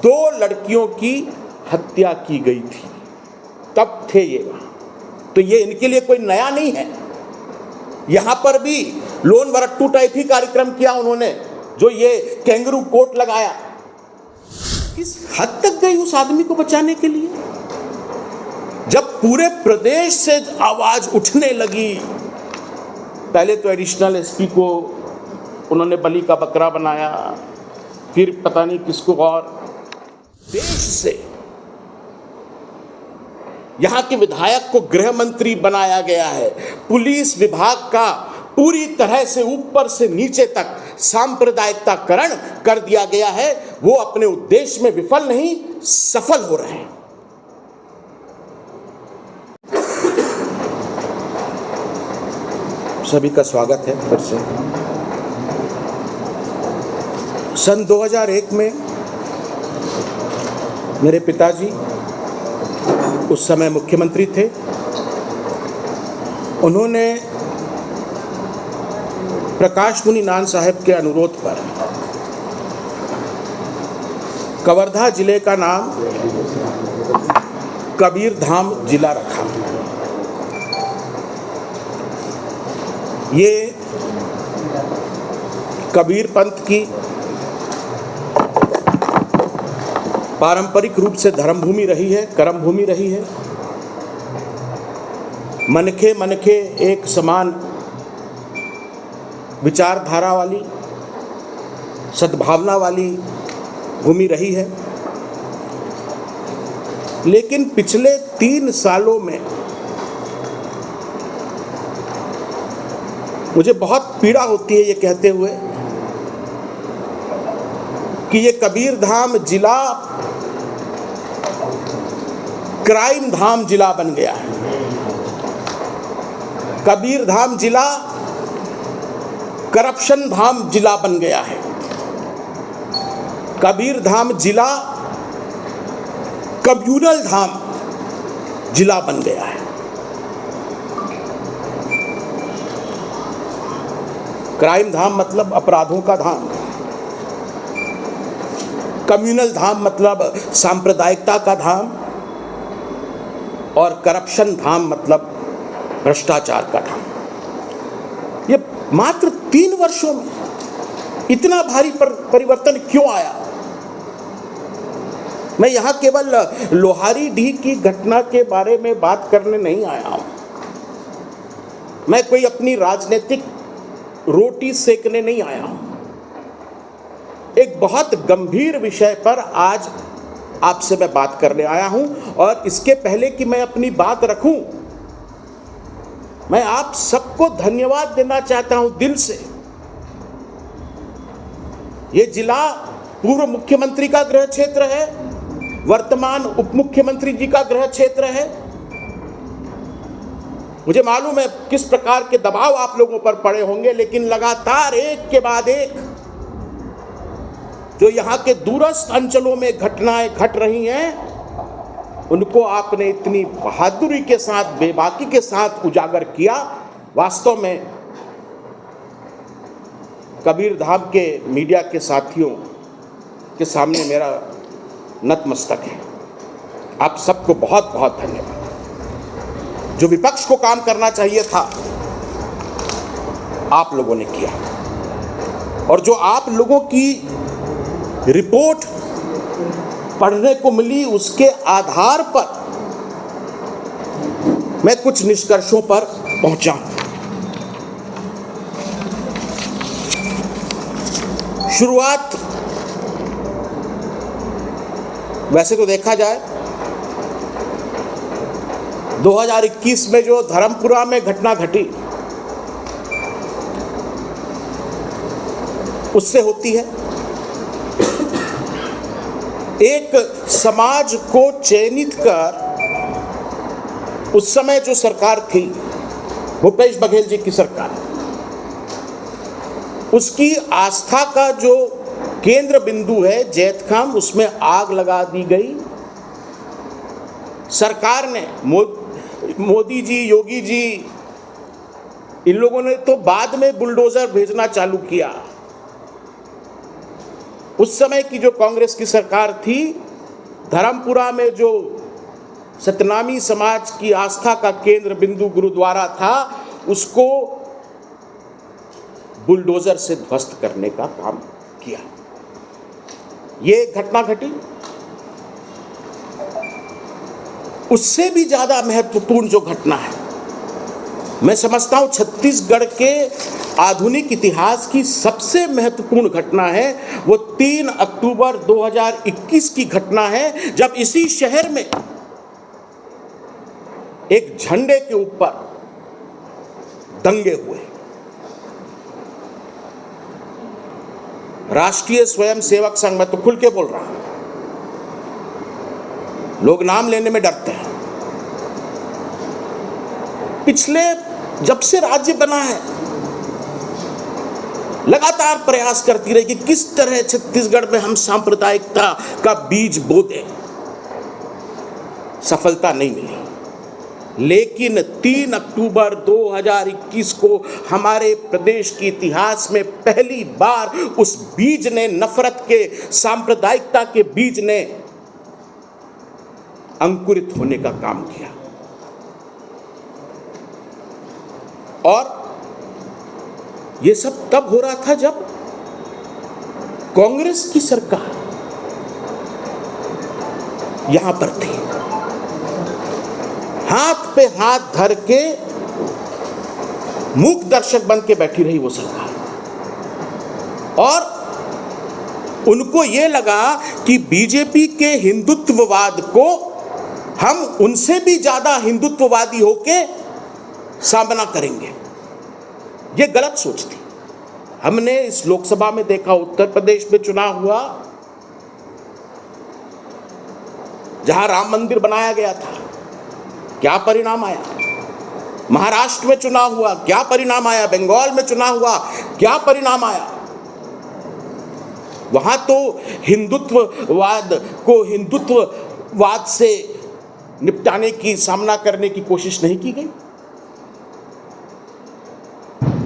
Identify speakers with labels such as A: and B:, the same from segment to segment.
A: 2 लड़कियों की हत्या की गई थी, तब थे ये। तो ये इनके लिए कोई नया नहीं है। यहां पर भी लोन वरट्टू टाइप ही कार्यक्रम किया उन्होंने, जो ये कैंगरू कोट लगाया। किस हद तक गई उस आदमी को बचाने के लिए? जब पूरे प्रदेश से आवाज उठने लगी, पहले तो एडिशनल एसपी को उन्होंने बलि का बकरा बनाया, फिर पता नहीं किसको, और देश से यहां के विधायक को गृह मंत्री बनाया गया है। पुलिस विभाग का पूरी तरह से ऊपर से नीचे तक सांप्रदायिकताकरण कर दिया गया है। वो अपने उद्देश्य में विफल नहीं, सफल हो रहे हैं। सभी का स्वागत है फिर से। सन 2001 में मेरे पिताजी उस समय मुख्यमंत्री थे। उन्होंने प्रकाश मुनि नान साहब के अनुरोध पर कवर्धा जिले का नाम कबीरधाम जिला रखा। ये कबीर पंथ की पारंपरिक रूप से धर्मभूमि रही है, कर्मभूमि रही है। मनखे मनखे एक समान विचारधारा वाली, सद्भावना वाली भूमि रही है। लेकिन पिछले 3 सालों में मुझे बहुत पीड़ा होती है ये कहते हुए कि ये कबीरधाम जिला क्राइम धाम जिला बन गया है। कबीरधाम जिला करप्शन धाम जिला बन गया है। कबीरधाम जिला कम्युनल धाम जिला बन गया है। क्राइम धाम मतलब अपराधों का धाम, कम्युनल धाम मतलब सांप्रदायिकता का धाम, और करप्शन धाम मतलब भ्रष्टाचार का धाम। ये मात्र 3 वर्षों में इतना भारी परिवर्तन क्यों आया? मैं यहाँ केवल लोहारीडीह की घटना के बारे में बात करने नहीं आया हूँ। मैं कोई अपनी राजनीतिक रोटी सेकने नहीं आया हूँ। एक बहुत गंभीर विषय पर आज आपसे मैं बात करने आया हूँ। और इसके पहले कि मैं अपनी बात रखूं, मैं आप सबको धन्यवाद देना चाहता हूं दिल से। ये जिला पूर्व मुख्यमंत्री का गृह क्षेत्र है, वर्तमान उप मुख्यमंत्री जी का गृह क्षेत्र है। मुझे मालूम है किस प्रकार के दबाव आप लोगों पर पड़े होंगे, लेकिन लगातार एक के बाद एक जो यहाँ के दूरस्थ अंचलों में घटनाएं घट रही हैं, उनको आपने इतनी बहादुरी के साथ, बेबाकी के साथ उजागर किया। वास्तव में कबीरधाम के मीडिया के साथियों के सामने मेरा नतमस्तक है। आप सबको बहुत बहुत धन्यवाद। जो विपक्ष को काम करना चाहिए था, आप लोगों ने किया। और जो आप लोगों की रिपोर्ट पढ़ने को मिली, उसके आधार पर मैं कुछ निष्कर्षों पर पहुंचा। शुरुआत वैसे तो देखा जाए 2021 में जो धर्मपुरा में घटना घटी, उससे होती है। एक समाज को चयनित कर, उस समय जो सरकार थी, भूपेश बघेल जी की सरकार, उसकी आस्था का जो केंद्र बिंदु है जैतखाम, उसमें आग लगा दी गई। सरकार ने, मोदी जी, योगी जी, इन लोगों ने तो बाद में बुलडोजर भेजना चालू किया। उस समय की जो कांग्रेस की सरकार थी, धर्मपुरा में जो सतनामी समाज की आस्था का केंद्र बिंदु गुरुद्वारा था, उसको बुलडोजर से ध्वस्त करने का काम किया। ये घटना घटी। उससे भी ज्यादा महत्वपूर्ण जो घटना है, मैं समझता हूं छत्तीसगढ़ के आधुनिक इतिहास की सबसे महत्वपूर्ण घटना है, वो 3 अक्टूबर 2021 की घटना है, जब इसी शहर में एक झंडे के ऊपर दंगे हुए। राष्ट्रीय स्वयंसेवक संघ, मैं तो खुल के बोल रहा हूं, लोग नाम लेने में डरते हैं। पिछले जब से राज्य बना है, लगातार प्रयास करती रही कि किस तरह छत्तीसगढ़ में हम सांप्रदायिकता का बीज बो दें। सफलता नहीं मिली, लेकिन 3 अक्टूबर 2021 को हमारे प्रदेश के इतिहास में पहली बार उस बीज ने, नफरत के, सांप्रदायिकता के बीज ने अंकुरित होने का काम किया। और ये सब तब हो रहा था जब कांग्रेस की सरकार यहां पर थी। हाथ पे हाथ धर के मूक दर्शक बन के बैठी रही वो सरकार, और उनको ये लगा कि बीजेपी के हिंदुत्ववाद को हम उनसे भी ज्यादा हिंदुत्ववादी होके सामना करेंगे। ये गलत सोच थी। हमने इस लोकसभा में देखा, उत्तर प्रदेश में चुनाव हुआ जहां राम मंदिर बनाया गया था, क्या परिणाम आया। महाराष्ट्र में चुनाव हुआ, क्या परिणाम आया। बंगाल में चुनाव हुआ, क्या परिणाम आया। वहां तो हिंदुत्ववाद को हिंदुत्ववाद से निपटाने की, सामना करने की कोशिश नहीं की गई।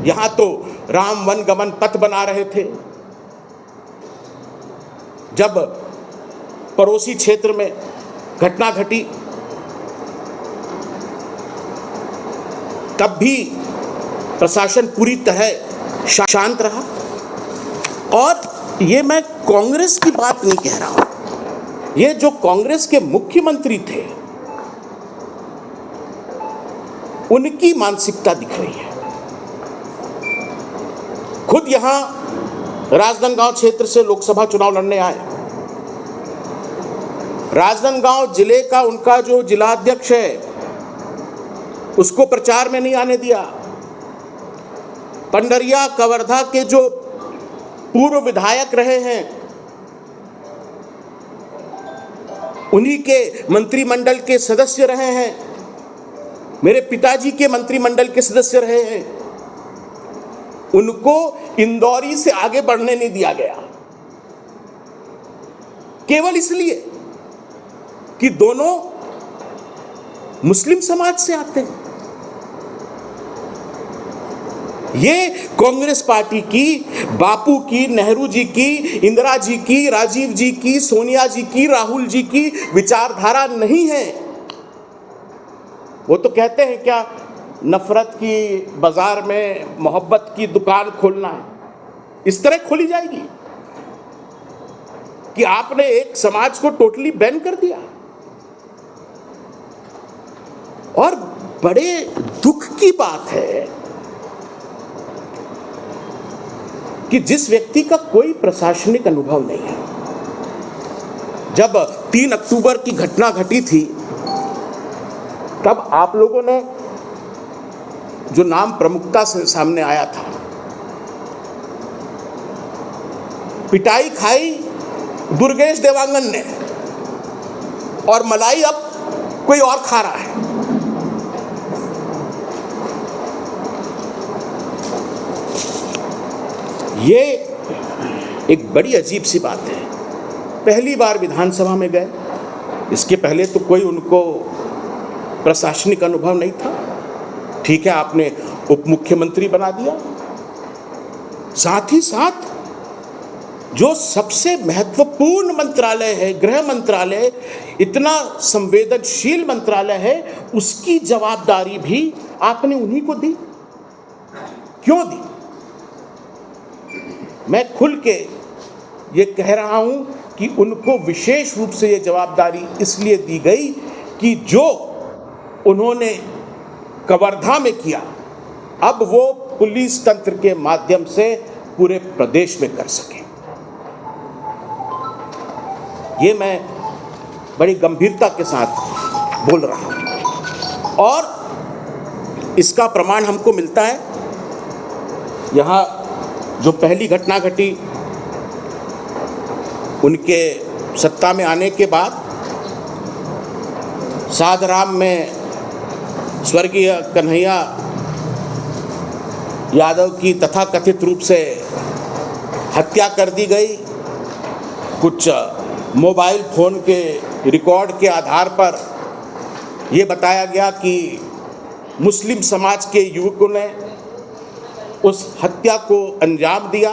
A: यहां तो राम वन गमन पथ बना रहे थे। जब पड़ोसी क्षेत्र में घटना घटी, तब भी प्रशासन पूरी तरह शांत रहा। और ये मैं कांग्रेस की बात नहीं कह रहा हूं, ये जो कांग्रेस के मुख्यमंत्री थे, उनकी मानसिकता दिख रही है। खुद यहां राजनांदगांव क्षेत्र से लोकसभा चुनाव लड़ने आए। राजनांदगांव जिले का उनका जो जिलाध्यक्ष है, उसको प्रचार में नहीं आने दिया। पंडरिया कवर्धा के जो पूर्व विधायक रहे हैं, उन्हीं के मंत्रिमंडल के सदस्य रहे हैं, मेरे पिताजी के मंत्रिमंडल के सदस्य रहे हैं, उनको इंदौरी से आगे बढ़ने नहीं दिया गया, केवल इसलिए कि दोनों मुस्लिम समाज से आते हैं। ये कांग्रेस पार्टी की, बापू की, नेहरू जी की, इंदिरा जी की, राजीव जी की, सोनिया जी की, राहुल जी की विचारधारा नहीं है। वो तो कहते हैं क्या, नफरत की बाजार में मोहब्बत की दुकान खोलना है, इस तरह खोली जाएगी कि आपने एक समाज को टोटली बैन कर दिया। और बड़े दुख की बात है कि जिस व्यक्ति का कोई प्रशासनिक अनुभव नहीं है, जब 3 अक्टूबर की घटना घटी थी, तब आप लोगों ने जो नाम प्रमुखता से सामने आया था, पिटाई खाई दुर्गेश देवांगन ने, और मलाई अब कोई और खा रहा है। ये एक बड़ी अजीब सी बात है। पहली बार विधानसभा में गए, इसके पहले तो कोई उनको प्रशासनिक अनुभव नहीं था। ठीक है, आपने उप मुख्यमंत्री बना दिया, साथ ही साथ जो सबसे महत्वपूर्ण मंत्रालय है, गृह मंत्रालय, इतना संवेदनशील मंत्रालय है, उसकी जवाबदारी भी आपने उन्हीं को दी। क्यों दी? मैं खुल के ये कह रहा हूं कि उनको विशेष रूप से ये जवाबदारी इसलिए दी गई कि जो उन्होंने कवर्धा में किया, अब वो पुलिस तंत्र के माध्यम से पूरे प्रदेश में कर सके। ये मैं बड़ी गंभीरता के साथ बोल रहा हूं और इसका प्रमाण हमको मिलता है। यहाँ जो पहली घटना घटी उनके सत्ता में आने के बाद, साधराम में स्वर्गीय कन्हैया यादव की तथाकथित रूप से हत्या कर दी गई। कुछ मोबाइल फ़ोन के रिकॉर्ड के आधार पर ये बताया गया कि मुस्लिम समाज के युवकों ने उस हत्या को अंजाम दिया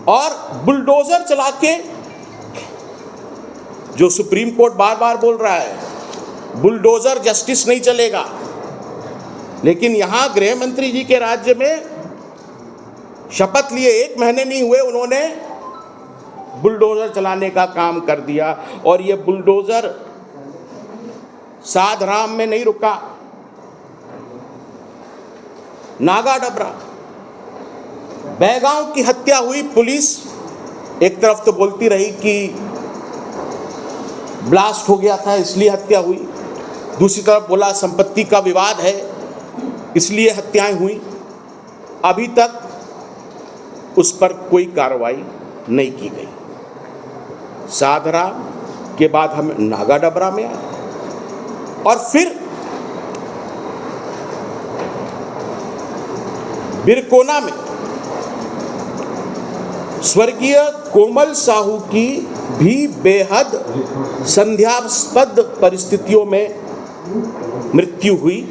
A: और बुलडोज़र चला के, जो सुप्रीम कोर्ट बार बार बोल रहा है बुलडोज़र जस्टिस नहीं चलेगा, लेकिन यहाँ गृह मंत्री जी के राज्य में शपथ लिए 1 महीने नहीं हुए, उन्होंने बुलडोज़र चलाने का काम कर दिया। और ये बुलडोज़र साधराम में नहीं रुका, नागाडबरा, बेगांव की हत्या हुई। पुलिस एक तरफ तो बोलती रही कि ब्लास्ट हो गया था इसलिए हत्या हुई, दूसरी तरफ बोला संपत्ति का विवाद है इसलिए हत्याएं हुई। अभी तक उस पर कोई कार्रवाई नहीं की गई। साधराम के बाद हम नागाडबरा में आए और फिर बिरकोना में स्वर्गीय कोमल साहू की भी बेहद संदेहास्पद परिस्थितियों में मृत्यु हुई।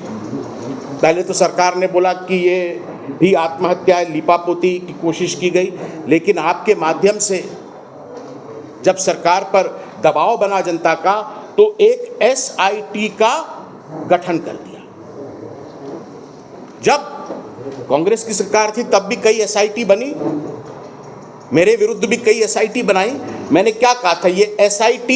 A: पहले तो सरकार ने बोला कि ये भी आत्महत्या, लिपापोती की कोशिश की गई, लेकिन आपके माध्यम से जब सरकार पर दबाव बना जनता का, तो एक SIT का गठन कर दिया। जब कांग्रेस की सरकार थी तब भी कई SIT बनी, मेरे विरुद्ध भी कई SIT बनाई। मैंने क्या कहा था, ये SIT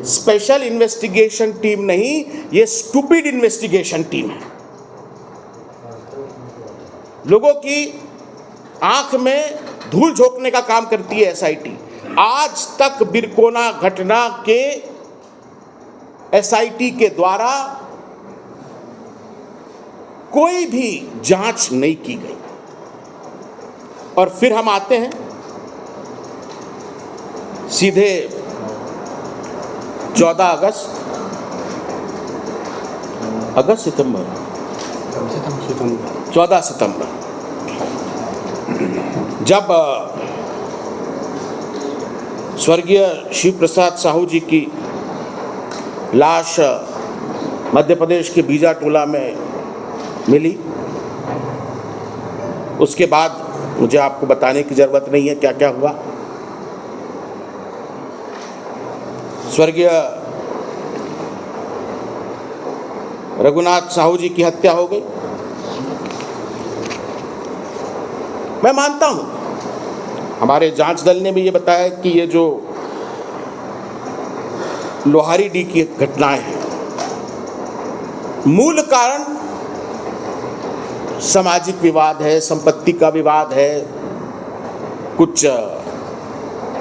A: स्पेशल इन्वेस्टिगेशन टीम नहीं, ये स्टूपिड इन्वेस्टिगेशन टीम है। लोगों की आंख में धूल झोंकने का काम करती है SIT। आज तक बिरकोना घटना के SIT के द्वारा कोई भी जांच नहीं की गई। और फिर हम आते हैं सीधे 14 सितंबर, जब स्वर्गीय शिव प्रसाद साहू जी की लाश मध्य प्रदेश के बीजाटोला में मिली, उसके बाद मुझे आपको बताने की ज़रूरत नहीं है क्या क्या हुआ। स्वर्गीय रघुनाथ साहू जी की हत्या हो गई। मैं मानता हूं, हमारे जांच दल ने भी ये बताया कि ये जो लोहारीडीह की घटनाएं हैं, मूल कारण सामाजिक विवाद है, संपत्ति का विवाद है, कुछ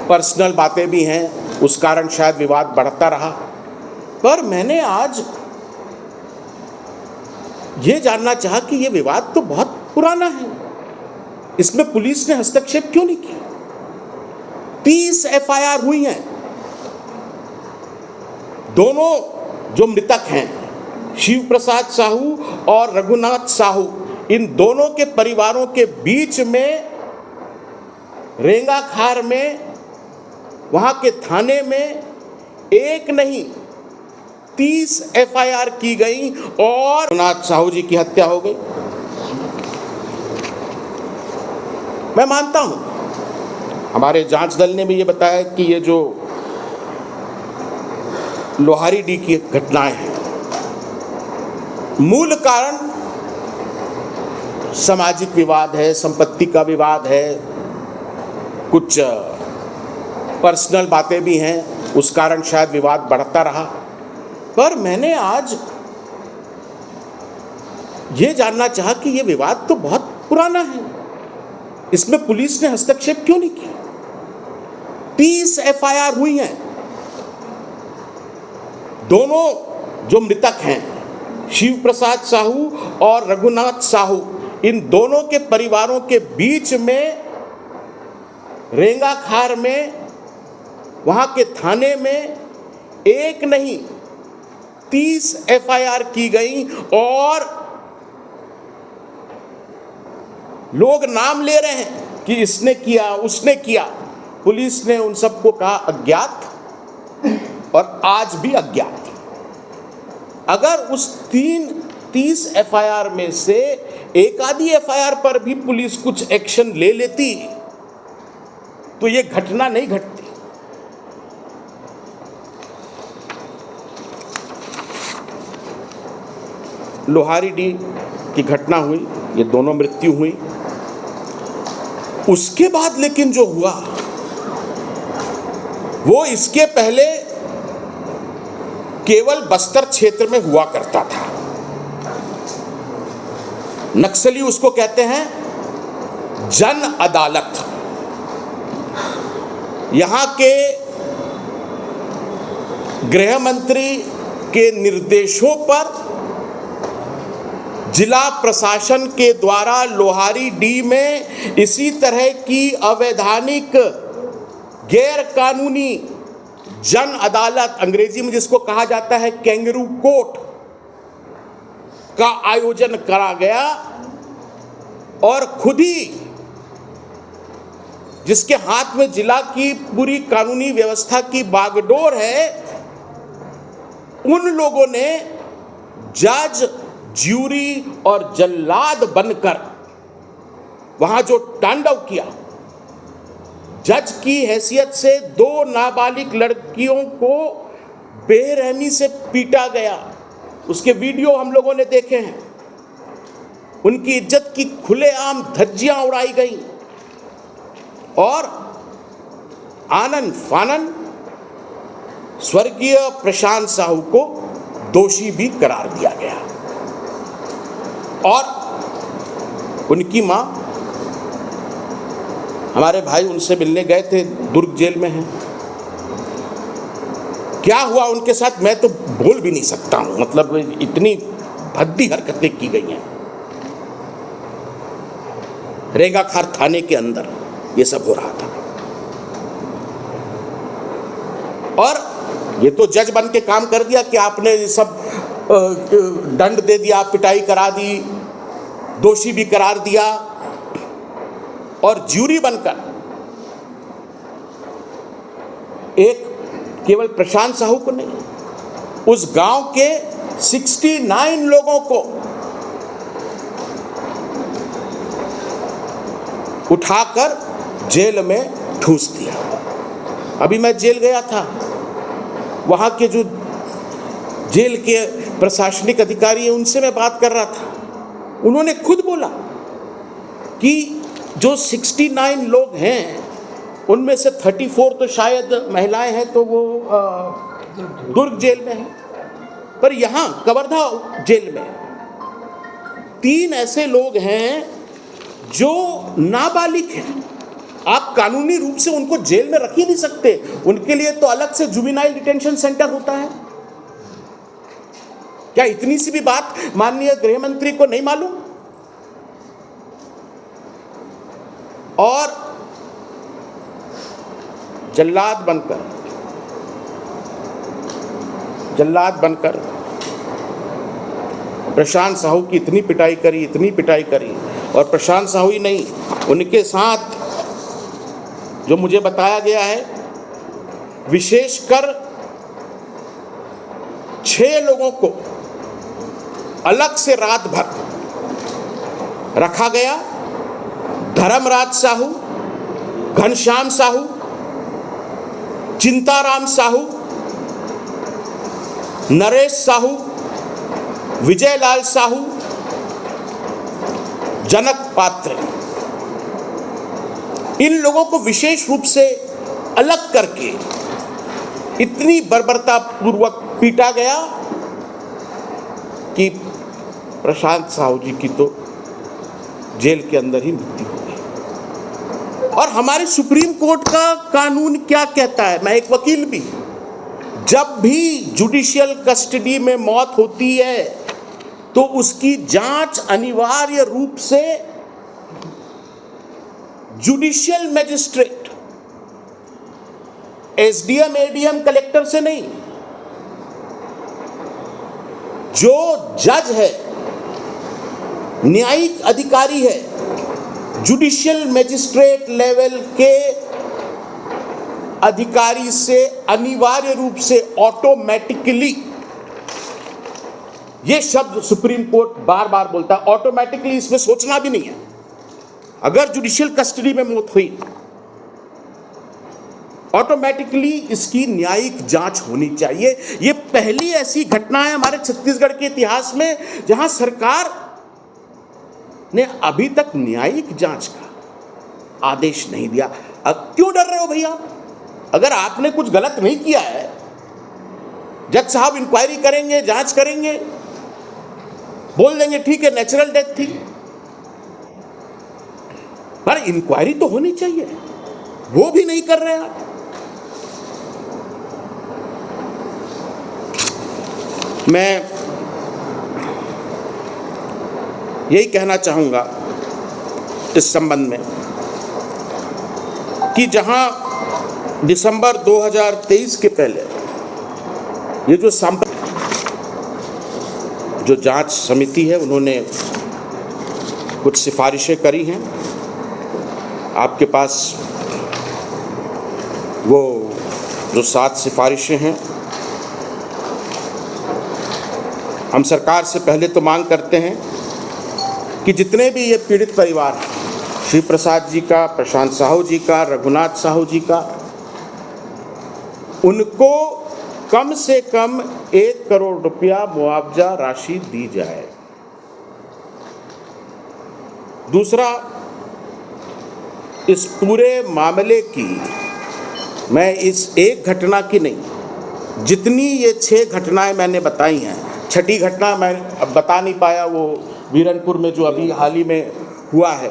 A: पर्सनल बातें भी हैं, उस कारण शायद विवाद बढ़ता रहा। पर मैंने आज ये जानना चाहा कि ये विवाद तो बहुत पुराना है, इसमें पुलिस ने हस्तक्षेप क्यों नहीं किया? 30 FIR हुई हैं। दोनों जो मृतक हैं, शिव प्रसाद साहू और रघुनाथ साहू, इन दोनों के परिवारों के बीच में रेंगाखार में, वहां के थाने में एक नहीं 30 FIR की गई और रघुनाथ साहू जी की हत्या हो गई। मैं मानता हूं हमारे जांच दल ने भी ये बताया कि ये जो लोहारीडीह की घटनाएं हैं, मूल कारण सामाजिक विवाद है, संपत्ति का विवाद है, कुछ पर्सनल बातें भी हैं, उस कारण शायद विवाद बढ़ता रहा। पर मैंने आज ये जानना चाहा कि ये विवाद तो बहुत पुराना है, इसमें पुलिस ने हस्तक्षेप क्यों नहीं किया? 30 एफआईआर हुई हैं। दोनों जो मृतक हैं, शिव प्रसाद साहू और रघुनाथ साहू, इन दोनों के परिवारों के बीच में रेंगाखार में, वहां के थाने में एक नहीं 30 एफआईआर की गई और लोग नाम ले रहे हैं कि इसने किया, उसने किया। पुलिस ने उन सबको कहा अज्ञात और आज भी अज्ञात। अगर उस 30 एफआईआर में से एक आधी एफआईआर पर भी पुलिस कुछ एक्शन ले लेती तो ये घटना नहीं घटती। लोहारीडीह की घटना हुई, ये दोनों मृत्यु हुई। उसके बाद लेकिन जो हुआ वो इसके पहले केवल बस्तर क्षेत्र में हुआ करता था। नक्सली उसको कहते हैं जन अदालत। यहां के गृह मंत्री के निर्देशों पर जिला प्रशासन के द्वारा लोहारीडीह में इसी तरह की अवैधानिक गैर कानूनी जन अदालत, अंग्रेजी में जिसको कहा जाता है कैंगरू कोर्ट, का आयोजन करा गया। और खुद ही जिसके हाथ में जिला की पूरी कानूनी व्यवस्था की बागडोर है, उन लोगों ने जज, ज्यूरी और जल्लाद बनकर वहां जो तांडव किया, जज की हैसियत से 2 नाबालिग लड़कियों को बेरहमी से पीटा गया। उसके वीडियो हम लोगों ने देखे हैं। उनकी इज्जत की खुलेआम धज्जियां उड़ाई गई और आनन फानन स्वर्गीय प्रशांत साहू को दोषी भी करार दिया गया। और उनकी मां, हमारे भाई उनसे मिलने गए थे, दुर्ग जेल में हैं। क्या हुआ उनके साथ मैं तो बोल भी नहीं सकता हूं, मतलब इतनी भद्दी हरकतें की गई हैं। रेंगाखार थाने के अंदर ये सब हो रहा था। और ये तो जज बन के काम कर दिया कि आपने ये सब दंड दे दिया, पिटाई करा दी, दोषी भी करार दिया। और ज्यूरी बनकर एक केवल प्रशांत साहू को नहीं, उस गांव के 69 लोगों को उठाकर जेल में ठूस दिया। अभी मैं जेल गया था, वहां के जो जेल के प्रशासनिक अधिकारी हैं उनसे मैं बात कर रहा था। उन्होंने खुद बोला कि जो 69 लोग हैं उनमें से 34 तो शायद महिलाएं हैं, तो वो दुर्ग जेल में हैं, पर यहाँ कवर्धा जेल में 3 ऐसे लोग हैं जो नाबालिग हैं। आप कानूनी रूप से उनको जेल में रख ही नहीं सकते, उनके लिए तो अलग से जुवेनाइल डिटेंशन सेंटर होता है। क्या इतनी सी भी बात माननीय गृह मंत्री को नहीं मालूम? और जल्लाद बनकर प्रशांत साहू की इतनी पिटाई करी। और प्रशांत साहू ही नहीं, उनके साथ जो मुझे बताया गया है, विशेषकर 6 लोगों को अलग से रात भर रखा गया। धर्मराज साहू, घनश्याम साहू, चिंताराम साहू, नरेश साहू, विजयलाल साहू, जनक पात्र, इन लोगों को विशेष रूप से अलग करके इतनी बर्बरता पूर्वक पीटा गया कि प्रशांत साहू जी की तो जेल के अंदर ही मृत्यु हो गई। और हमारे सुप्रीम कोर्ट का कानून क्या कहता है, मैं एक वकील भी, जब भी जुडिशियल कस्टडी में मौत होती है तो उसकी जांच अनिवार्य रूप से judicial magistrate, SDM, ADM, collector से नहीं, जो जज है, न्यायिक अधिकारी है, जुडिशियल मैजिस्ट्रेट लेवल के अधिकारी से अनिवार्य रूप से ऑटोमेटिकली, यह शब्द सुप्रीम कोर्ट बार बार बोलता है, ऑटोमेटिकली, इसमें सोचना भी नहीं है। अगर जुडिशियल कस्टडी में मौत हुई, ऑटोमेटिकली इसकी न्यायिक जांच होनी चाहिए। यह पहली ऐसी घटना है हमारे छत्तीसगढ़ के इतिहास में जहां सरकार ने अभी तक न्यायिक जांच का आदेश नहीं दिया। अब क्यों डर रहे हो भैया? अगर आपने कुछ गलत नहीं किया है, जज साहब इंक्वायरी करेंगे, जांच करेंगे, बोल देंगे ठीक है नेचुरल डेथ थी, पर इंक्वायरी तो होनी चाहिए, वो भी नहीं कर रहे आप। मैं यही कहना चाहूंगा इस संबंध में कि जहां दिसंबर 2023 के पहले ये जो जांच समिति है, उन्होंने कुछ सिफारिशें करी हैं। आपके पास वो जो 7 सिफारिशें हैं, हम सरकार से पहले तो मांग करते हैं कि जितने भी ये पीड़ित परिवार हैं, श्री प्रसाद जी का, प्रशांत साहू जी का, रघुनाथ साहू जी का, उनको कम से कम 1 करोड़ रुपया मुआवजा राशि दी जाए। दूसरा, इस पूरे मामले की, मैं इस एक घटना की नहीं, जितनी ये 6 घटनाएं मैंने बताई हैं, 6ठी घटना मैं अब बता नहीं पाया, वो वीरनपुर में जो अभी हाल ही में हुआ है,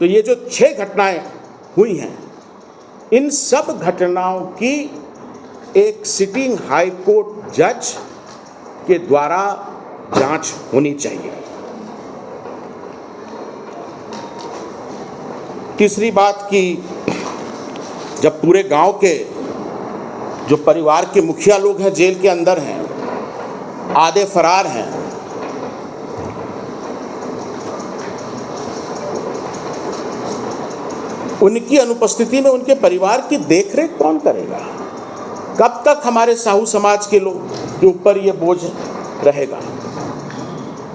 A: तो ये जो 6 घटनाएं हुई हैं, इन सब घटनाओं की एक सिटिंग हाई कोर्ट जज के द्वारा जांच होनी चाहिए। तीसरी बात कि जब पूरे गांव के जो परिवार के मुखिया लोग हैं जेल के अंदर हैं, आधे फरार हैं, उनकी अनुपस्थिति में उनके परिवार की देखरेख कौन करेगा? कब तक हमारे साहू समाज के लोग के ऊपर ये बोझ रहेगा?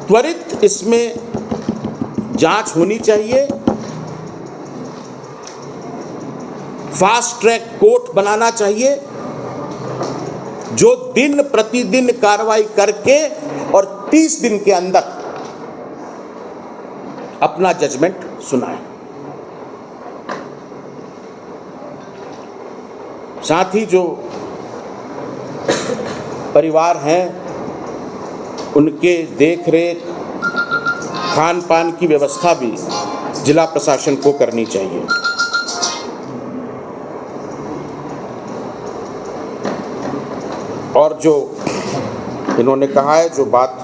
A: त्वरित इसमें जांच होनी चाहिए, फास्ट ट्रैक कोर्ट बनाना चाहिए, जो दिन प्रतिदिन कार्रवाई करके और 30 दिन के अंदर अपना जजमेंट सुनाए। साथ ही जो परिवार हैं, उनके देखरेख, खान पान की व्यवस्था भी जिला प्रशासन को करनी चाहिए। और जो इन्होंने कहा है, जो बात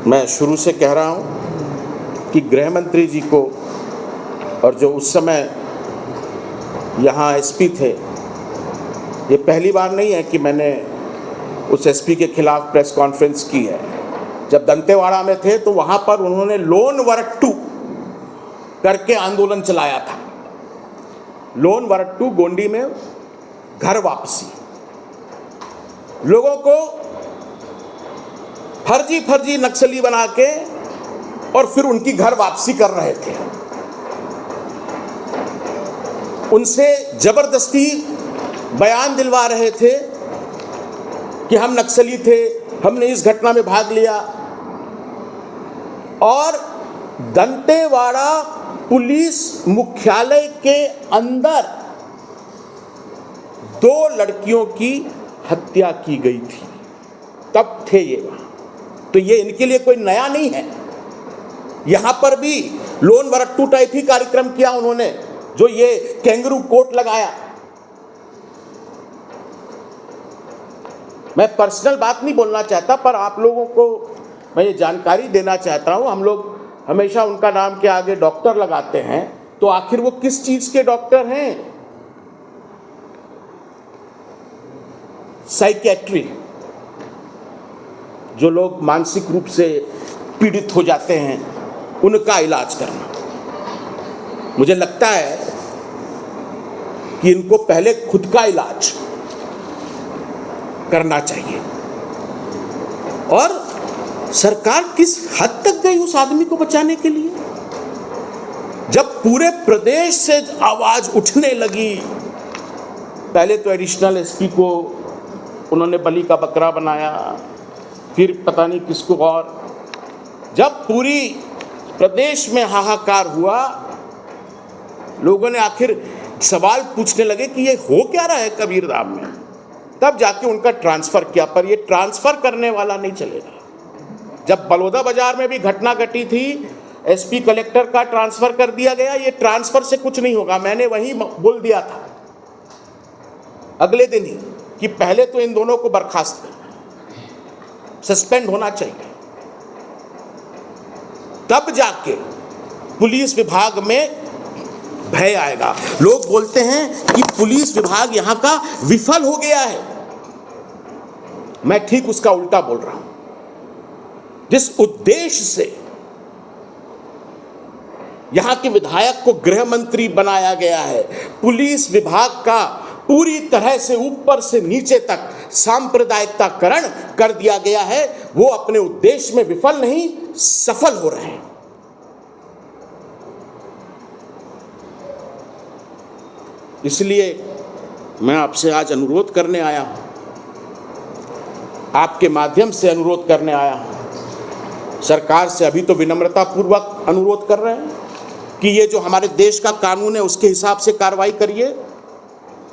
A: मैं शुरू से कह रहा हूं कि गृह मंत्री जी को, और जो उस समय यहाँ एसपी थे, ये पहली बार नहीं है कि मैंने उस एसपी के खिलाफ प्रेस कॉन्फ्रेंस की है। जब दंतेवाड़ा में थे तो वहाँ पर उन्होंने लोन वरट्टू करके आंदोलन चलाया था। लोन वरट्टू गोंडी में घर वापसी, लोगों को फर्जी नक्सली बना के और फिर उनकी घर वापसी कर रहे थे। उनसे जबरदस्ती बयान दिलवा रहे थे कि हम नक्सली थे, हमने इस घटना में भाग लिया। और दंतेवाड़ा पुलिस मुख्यालय के अंदर 2 लड़कियों की हत्या की गई थी, तब थे ये। तो ये इनके लिए कोई नया नहीं है। यहां पर भी लोन वरट्टू टाइप ही कार्यक्रम किया उन्होंने, जो ये कैंगरू कोट लगाया। मैं पर्सनल बात नहीं बोलना चाहता, पर आप लोगों को मैं ये जानकारी देना चाहता हूं। हम लोग हमेशा उनका नाम के आगे डॉक्टर लगाते हैं, तो आखिर वो किस चीज के डॉक्टर हैं? साइकियाट्री, जो लोग मानसिक रूप से पीड़ित हो जाते हैं उनका इलाज करना। मुझे लगता है कि इनको पहले खुद का इलाज करना चाहिए। और सरकार किस हद तक गई उस आदमी को बचाने के लिए, जब पूरे प्रदेश से आवाज उठने लगी। पहले तो एडिशनल एसपी को उन्होंने बलि का बकरा बनाया, फिर पता नहीं किसको। और जब पूरी प्रदेश में हाहाकार हुआ, लोगों ने आखिर सवाल पूछने लगे कि ये हो क्या रहा है कबीरधाम में, तब जाके उनका ट्रांसफर किया। पर ये ट्रांसफर करने वाला नहीं चलेगा। जब बलौदा बाजार में भी घटना घटी थी, एसपी कलेक्टर का ट्रांसफर कर दिया गया। ये ट्रांसफर से कुछ नहीं होगा। मैंने वही बोल दिया था अगले दिन ही कि पहले तो इन दोनों को बर्खास्त करना, सस्पेंड होना चाहिए, तब जाके पुलिस विभाग में भय आएगा। लोग बोलते हैं कि पुलिस विभाग यहां का विफल हो गया है। मैं ठीक उसका उल्टा बोल रहा हूं। जिस उद्देश्य से यहां के विधायक को गृह मंत्री बनाया गया है, पुलिस विभाग का पूरी तरह से ऊपर से नीचे तक सांप्रदायिकताकरण कर दिया गया है, वो अपने उद्देश्य में विफल नहीं, सफल हो रहे हैं। इसलिए मैं आपसे आज अनुरोध करने आया हूं, आपके माध्यम से अनुरोध करने आया हूं। सरकार से अभी तो विनम्रतापूर्वक अनुरोध कर रहे हैं कि ये जो हमारे देश का कानून है उसके हिसाब से कार्रवाई करिए,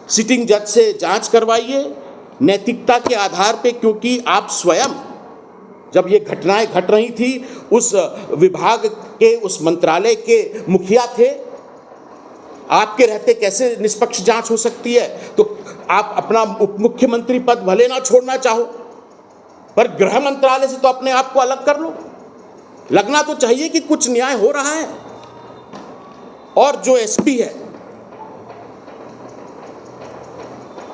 A: सिटिंग जज से जांच करवाइए नैतिकता के आधार पे। क्योंकि आप स्वयं जब ये घटनाएं घट रही थी, उस विभाग के, उस मंत्रालय के मुखिया थे। आपके रहते कैसे निष्पक्ष जांच हो सकती है? तो आप अपना उप मुख्यमंत्री पद भले ना छोड़ना चाहो, पर गृह मंत्रालय से तो अपने आप को अलग कर लो। लगना तो चाहिए कि कुछ न्याय हो रहा है। और जो एसपी है,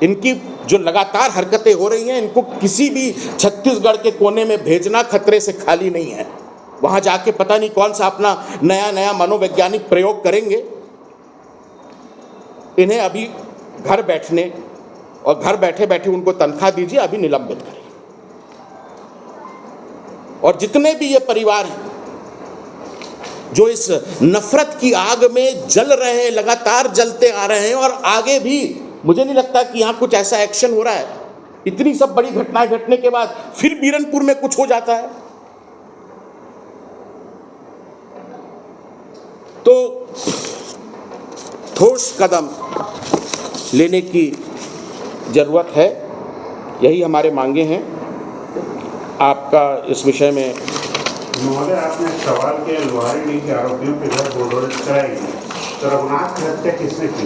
A: इनकी जो लगातार हरकतें हो रही हैं, इनको किसी भी छत्तीसगढ़ के कोने में भेजना खतरे से खाली नहीं है। वहां जाके पता नहीं कौन सा अपना नया मनोवैज्ञानिक प्रयोग करेंगे। इन्हें अभी घर बैठने और घर बैठे बैठे उनको तनख्वाह दीजिए, अभी निलंबित करिए। और जितने भी ये परिवार हैं जो इस नफरत की आग में जल रहे हैं, लगातार जलते आ रहे हैं, और आगे भी मुझे नहीं लगता कि यहाँ कुछ ऐसा एक्शन हो रहा है। इतनी सब बड़ी घटनाएं घटने के बाद फिर बीरनपुर में कुछ हो जाता है। तो ठोस कदम लेने की जरूरत है, यही हमारे मांगे हैं। आपका इस विषय में
B: महोदय, आपने सवाल किया लोहारी डी के आरोपियों के घर बुलडोजर कराई, तो रघुनाथ की हत्या किसने की?